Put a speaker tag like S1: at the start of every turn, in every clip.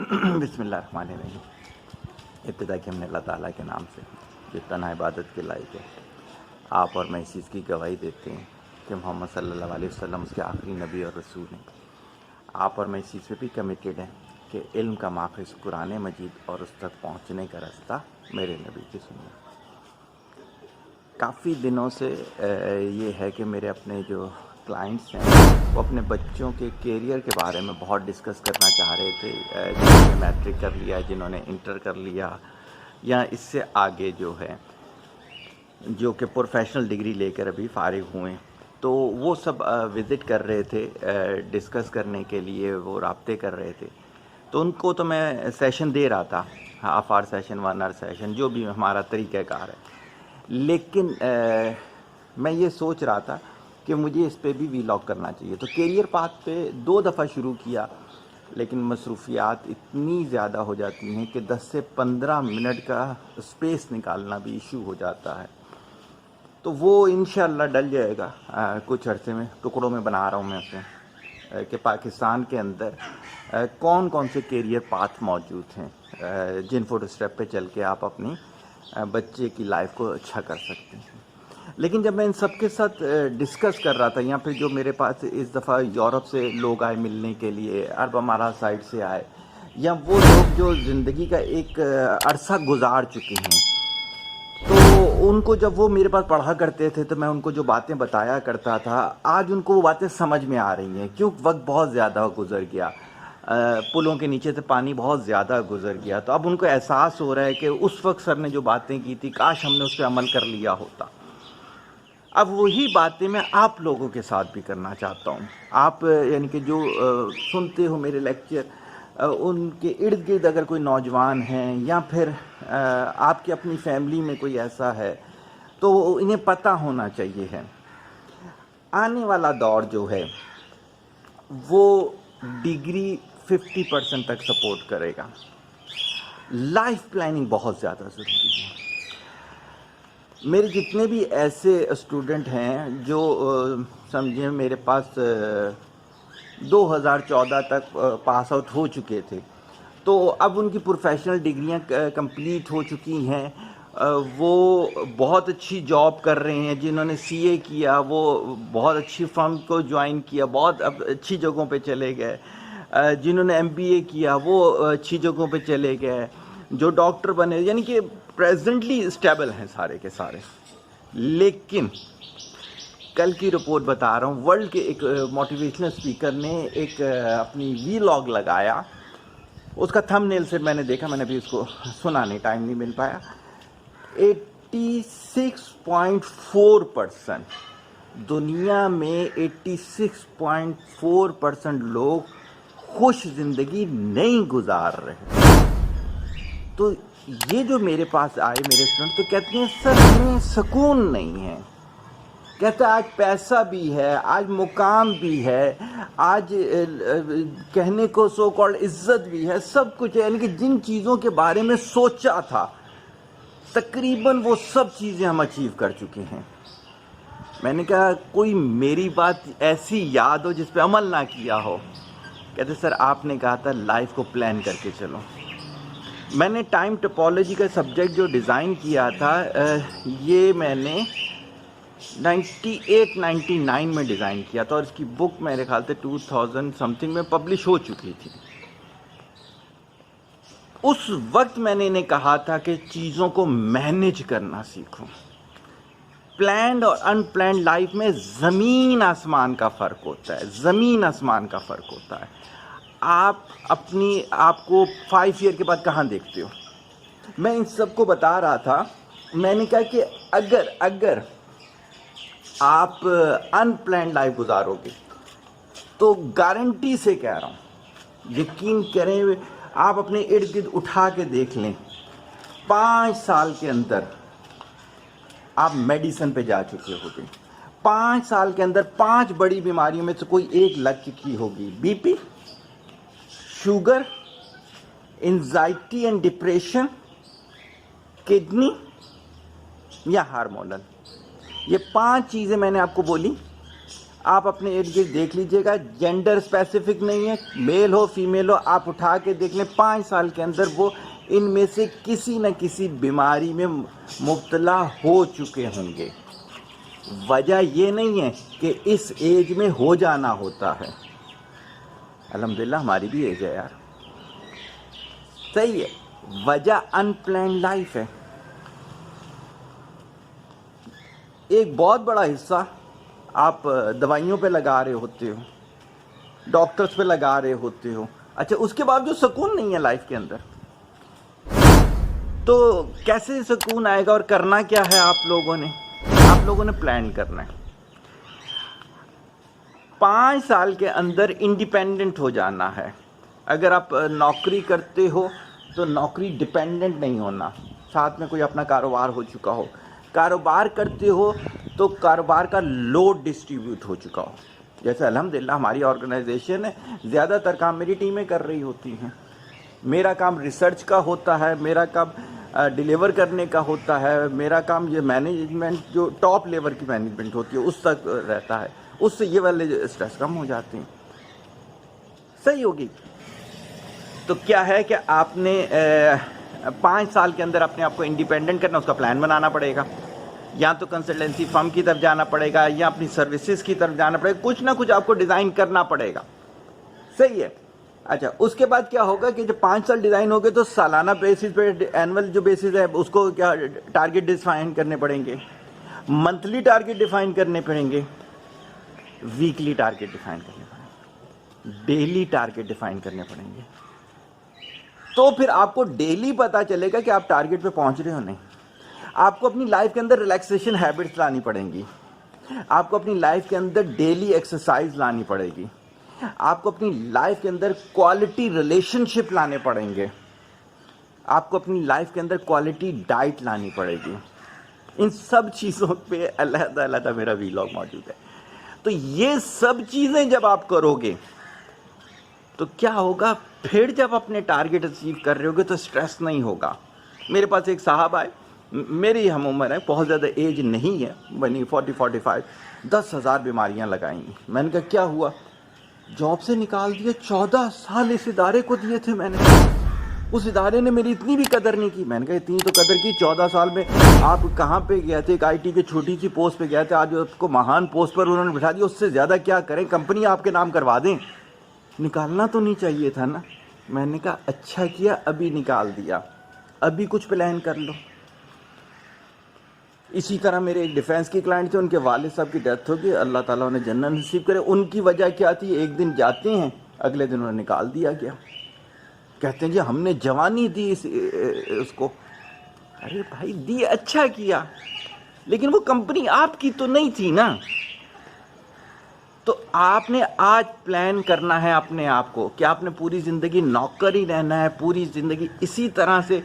S1: بسم اللہ الرحمن الرحیم۔ ابتدا کی ہم نے اللہ تعالیٰ کے نام سے جو تنہا عبادت کے لائق ہے، آپ اور میں اس چیز کی گواہی دیتے ہیں کہ محمد صلی اللہ علیہ وسلم اس کے آخری نبی اور رسول ہیں۔ آپ اور میں اس چیز پہ بھی کمیٹیڈ ہیں کہ علم کا ماخذ قرآن مجید اور اس تک پہنچنے کا راستہ میرے نبی کی سنت۔ کافی دنوں سے یہ ہے کہ میرے اپنے جو کلائنٹس ہیں وہ اپنے بچوں کے کیریئر کے بارے میں بہت ڈسکس کرنا چاہ رہے تھے، جنہوں نے میٹرک کر لیا، جنہوں نے انٹر کر لیا، یا اس سے آگے جو ہے جو کہ پروفیشنل ڈگری لے کر ابھی فارغ ہوئے، تو وہ سب وزٹ کر رہے تھے ڈسکس کرنے کے لیے، وہ رابطے کر رہے تھے۔ تو ان کو تو میں سیشن دے رہا تھا، آفار سیشن، ونر سیشن، جو بھی ہمارا طریقہ کار ہے، لیکن میں یہ سوچ رہا تھا کہ مجھے اس پہ بھی ویلاگ کرنا چاہیے۔ تو کیریئر پاتھ پہ 2 دفعہ شروع کیا، لیکن مصروفیات اتنی زیادہ ہو جاتی ہیں کہ 10 سے 15 منٹ کا اسپیس نکالنا بھی ایشو ہو جاتا ہے۔ تو وہ انشاءاللہ ڈل جائے گا کچھ عرصے میں، ٹکڑوں میں بنا رہا ہوں میں اسے، کہ پاکستان کے اندر کون کون سے کیریئر پاتھ موجود ہیں جن فوٹو اسٹیپ پہ چل کے آپ اپنی بچے کی لائف کو اچھا کر سکتے ہیں۔ لیکن جب میں ان سب کے ساتھ ڈسکس کر رہا تھا، یہاں پہ جو میرے پاس اس دفعہ یورپ سے لوگ آئے ملنے کے لیے، عرب امارات سائڈ سے آئے، یا وہ لوگ جو زندگی کا ایک عرصہ گزار چکے ہیں، تو ان کو جب وہ میرے پاس پڑھا کرتے تھے تو میں ان کو جو باتیں بتایا کرتا تھا، آج ان کو وہ باتیں سمجھ میں آ رہی ہیں، کیوں وقت بہت زیادہ گزر گیا، پلوں کے نیچے سے پانی بہت زیادہ گزر گیا۔ تو اب ان کو احساس ہو رہا ہے کہ اس وقت سر نے جو باتیں کی تھی، کاش ہم نے اس پہ عمل کر لیا ہوتا۔ اب وہی باتیں میں آپ لوگوں کے ساتھ بھی کرنا چاہتا ہوں۔ آپ یعنی کہ جو سنتے ہو میرے لیکچر، ان کے ارد گرد اگر کوئی نوجوان ہیں، یا پھر آپ کی اپنی فیملی میں کوئی ایسا ہے، تو انہیں پتہ ہونا چاہیے ہے آنے والا دور جو ہے وہ ڈگری 50% تک سپورٹ کرے گا۔ لائف پلاننگ بہت زیادہ ضروری ہے۔ میرے جتنے بھی ایسے اسٹوڈنٹ ہیں جو سمجھیں میرے پاس 2014 تک پاس آؤٹ ہو چکے تھے، تو اب ان کی پروفیشنل ڈگریاں کمپلیٹ ہو چکی ہیں، وہ بہت اچھی جاب کر رہے ہیں۔ جنہوں نے سی اے کیا وہ بہت اچھی فرم کو جوائن کیا، بہت اب اچھی جگہوں پہ چلے گئے۔ جنہوں نے MBA کیا وہ اچھی جگہوں پہ چلے گئے، جو ڈاکٹر بنے، یعنی کہ پریزنٹلی اسٹیبل ہیں سارے کے سارے۔ لیکن کل کی رپورٹ بتا رہا ہوں، ورلڈ کے ایک موٹیویشنل اسپیکر نے ایک اپنی ویلاگ لگایا، اس کا تھم نیل سے میں نے دیکھا، میں نے بھی اس کو سنا نہیں، ٹائم نہیں مل پایا۔ 86.4% دنیا میں 86.4% لوگ خوش زندگی نہیں گزار رہے۔ تو یہ جو میرے پاس آئے میرے اسٹوڈنٹ، تو کہتے ہیں سر ہمیں سکون نہیں ہے، کہتے ہیں آج پیسہ بھی ہے، آج مقام بھی ہے، آج کہنے کو سو کالڈ عزت بھی ہے، سب کچھ ہے، یعنی کہ جن چیزوں کے بارے میں سوچا تھا تقریباً وہ سب چیزیں ہم اچیو کر چکے ہیں۔ میں نے کہا کوئی میری بات ایسی یاد ہو جس پہ عمل نہ کیا ہو؟ کہتے سر آپ نے کہا تھا لائف کو پلان کر کے چلو۔ میں نے ٹائم ٹپالوجی کا سبجیکٹ جو ڈیزائن کیا تھا، یہ میں نے 98-99 میں ڈیزائن کیا تھا، اور اس کی بک میرے خیال سے 2000 سمتھنگ میں پبلش ہو چکی تھی۔ اس وقت میں نے انہیں کہا تھا کہ چیزوں کو مینیج کرنا سیکھو۔ پلانڈ اور ان پلانڈ لائف میں زمین آسمان کا فرق ہوتا ہے، زمین آسمان کا فرق ہوتا ہے۔ آپ کو 5 ایئر کے بعد کہاں دیکھتے ہو؟ میں ان سب کو بتا رہا تھا، میں نے کہا کہ اگر آپ ان پلانڈ لائف گزارو گے تو گارنٹی سے کہہ رہا ہوں، یقین کریں، آپ اپنے ارد گرد اٹھا کے دیکھ لیں، 5 سال کے اندر آپ میڈیسن پہ جا چکے ہوگے۔ 5 سال کے اندر 5 بڑی بیماریوں میں سے کوئی ایک لگ چکی ہوگی، BP، sugar, anxiety and depression, kidney یا ہارمونل۔ یہ 5 چیزیں میں نے آپ کو بولی، آپ اپنے ارد گرد دیکھ لیجئے گا، جینڈر اسپیسیفک نہیں ہے، میل ہو فیمیل ہو، آپ اٹھا کے دیکھ لیں 5 سال کے اندر وہ ان میں سے کسی نہ کسی بیماری میں مبتلا ہو چکے ہوں گے۔ وجہ یہ نہیں ہے کہ اس ایج میں ہو جانا ہوتا ہے، الحمدللہ ہماری بھی ایج ہے یار، صحیح ہے، وجہ ان پلانڈ لائف ہے۔ ایک بہت بڑا حصہ آپ دوائیوں پہ لگا رہے ہوتے ہو، ڈاکٹرز پہ لگا رہے ہوتے ہو، اچھا اس کے بعد جو سکون نہیں ہے لائف کے اندر، تو کیسے سکون آئے گا؟ اور کرنا کیا ہے آپ لوگوں نے پلان کرنا ہے۔ 5 سال کے اندر انڈیپینڈنٹ ہو جانا ہے۔ اگر آپ نوکری کرتے ہو تو نوکری ڈیپینڈنٹ نہیں ہونا، ساتھ میں کوئی اپنا کاروبار ہو چکا ہو۔ کاروبار کرتے ہو تو کاروبار کا لوڈ ڈسٹریبیوٹ ہو چکا ہو، جیسے الحمدللہ ہماری آرگنائزیشن ہے، زیادہ تر کام میری ٹیمیں کر رہی ہوتی ہیں۔ میرا کام ریسرچ کا ہوتا ہے، میرا کام ڈیلیور کرنے کا ہوتا ہے، میرا کام یہ مینجمنٹ جو ٹاپ لیول کی مینجمنٹ ہوتی ہے اس تک رہتا ہے، اس سے یہ والے اسٹریس کم ہو جاتے ہیں۔ صحیح ہوگی؟ تو کیا ہے کہ آپ نے 5 سال کے اندر اپنے آپ کو انڈیپینڈنٹ کرنا، اس کا پلان بنانا پڑے گا، یا تو کنسلٹنسی فرم کی طرف جانا پڑے گا یا اپنی سروسز کی طرف جانا پڑے گا، کچھ نہ کچھ آپ کو ڈیزائن کرنا پڑے گا، صحیح ہے۔ اچھا اس کے بعد کیا ہوگا کہ جب 5 سال ڈیزائن ہو گئے تو سالانہ بیسس پہ، اینول جو بیسس ہے اس کو کیا ٹارگیٹ ڈیفائن کرنے پڑیں گے، منتھلی ٹارگیٹ ڈیفائن کرنے پڑیں گے، ویکلی ٹارگیٹ ڈیفائن کرنے پڑیں گے، ڈیلی ٹارگیٹ ڈیفائن کرنے پڑیں گے۔ تو پھر آپ کو ڈیلی پتا چلے گا کہ آپ ٹارگیٹ پہ پہنچ رہے ہو نہیں۔ آپ کو اپنی لائف کے اندر ریلیکسیشن ہیبٹس لانی پڑیں گی، آپ کو اپنی لائف کے اندر ڈیلی ایکسرسائز لانی پڑے گی، آپ کو اپنی لائف کے اندر کوالٹی ریلیشن شپ لانے پڑیں گے، آپ کو اپنی لائف کے اندر کوالٹی ڈائٹ لانی پڑے گی۔ ان سب چیزوں پہ علیحدہ میرا ویلاگ موجود ہے۔ تو یہ سب چیزیں جب آپ کرو گے تو کیا ہوگا؟ پھر جب اپنے ٹارگیٹ اچیو کر رہے ہوگے تو سٹریس نہیں ہوگا۔ میرے پاس ایک صاحب آئے، میری ہم عمر ہے، بہت زیادہ ایج نہیں ہے، 40-45، 10,000 بیماریاں لگائیں۔ میں نے کہا کیا ہوا؟ جاب سے نکال دیا، 14 سال اس ادارے کو دیے تھے میں نے، اس ادارے نے میری اتنی بھی قدر نہیں کی۔ میں نے کہا اتنی تو قدر کی، 14 سال میں آپ کہاں پہ گئے تھے؟ ایک آئی ٹی کے چھوٹی سی پوسٹ پہ گئے تھے، آج آپ کو مہان پوسٹ پر انہوں نے بٹھا دیا، اس سے زیادہ کیا کریں؟ کمپنی آپ کے نام کروا دیں، نکالنا تو نہیں چاہیے تھا نا۔ میں نے کہا اچھا کیا ابھی نکال دیا، ابھی کچھ پلان کر لو۔ اسی طرح میرے ایک ڈیفینس کی کلائنٹ تھے، ان کے والد صاحب کی ڈیتھ ہو گئی، اللہ تعالیٰ انہیں جنت نصیب کرے۔ ان کی وجہ کیا تھی؟ ایک دن جاتے ہیں، اگلے دن انہیں نکال دیا گیا، کہتے ہیں جی ہم نے جوانی دی اس کو۔ ارے بھائی دی، اچھا کیا، لیکن وہ کمپنی آپ کی تو نہیں تھی نا۔ تو آپ نے آج پلان کرنا ہے اپنے آپ کو کہ آپ نے پوری زندگی نوکر ہی رہنا ہے، پوری زندگی اسی طرح سے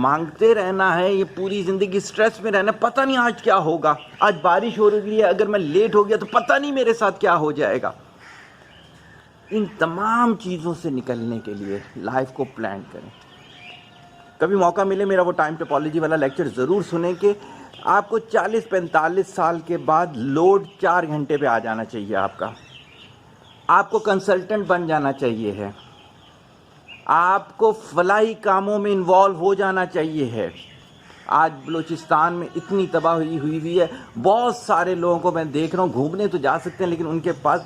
S1: مانگتے رہنا ہے، یہ پوری زندگی سٹریس میں رہنا ہے۔ پتہ نہیں آج کیا ہوگا، آج بارش ہو رہی ہے، اگر میں لیٹ ہو گیا تو پتہ نہیں میرے ساتھ کیا ہو جائے گا۔ ان تمام چیزوں سے نکلنے کے لیے لائف کو پلان کریں۔ کبھی موقع ملے میرا وہ ٹائم ٹپالوجی والا لیکچر ضرور سنیں کہ آپ کو 40-45 سال کے بعد لوڈ 4 گھنٹے پہ آ جانا چاہیے، آپ کو کنسلٹنٹ بن جانا چاہیے ہے، آپ کو فلاحی کاموں میں انوالو ہو جانا چاہیے ہے۔ آج بلوچستان میں اتنی تباہی ہوئی ہے، بہت سارے لوگوں کو میں دیکھ رہا ہوں، گھومنے تو جا سکتے ہیں لیکن ان کے پاس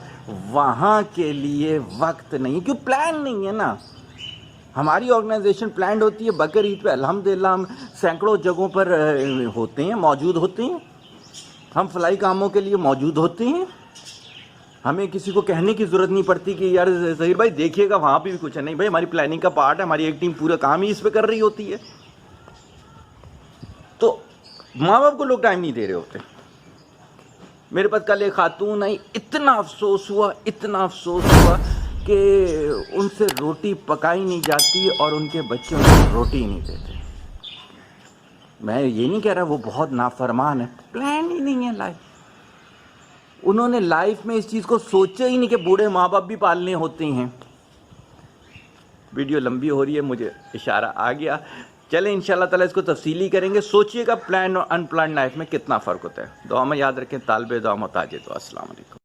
S1: وہاں کے لیے وقت نہیں، کیوں؟ پلان نہیں ہے نا۔ ہماری آرگنائزیشن پلانڈ ہوتی ہے، بقر عید پہ الحمدللہ ہم سینکڑوں جگہوں پر ہوتے ہیں، موجود ہوتے ہیں، ہم فلاحی کاموں کے لیے موجود ہوتے ہیں، ہمیں کسی کو کہنے کی ضرورت نہیں پڑتی کہ یار ظہیر بھائی دیکھیے گا وہاں پہ بھی کچھ ہے، نہیں بھائی ہماری پلاننگ کا پارٹ ہے، ہماری ایک ٹیم پورا کام ہی اس پہ کر رہی ہوتی ہے۔ تو ماں باپ کو لوگ ٹائم نہیں دے رہے ہوتے۔ میرے پاس کل ایک خاتون آئی، اتنا افسوس ہوا کہ ان سے روٹی پکائی نہیں جاتی اور ان کے بچے ان کو روٹی نہیں دیتے۔ میں یہ نہیں کہہ رہا وہ بہت نافرمان ہے، پلان ہی نہیں ہے لائف۔ انہوں نے لائف میں اس چیز کو سوچا ہی نہیں کہ بوڑھے ماں باپ بھی پالنے ہوتے ہیں۔ ویڈیو لمبی ہو رہی ہے، مجھے اشارہ آ گیا، چلیں انشاءاللہ تعالیٰ اس کو تفصیلی کریں گے۔ سوچئے گا پلان اور ان پلان لائف میں کتنا فرق ہوتا ہے۔ دعا میں یاد رکھیں، طالب دعا محتاج دعا۔ السلام علیکم۔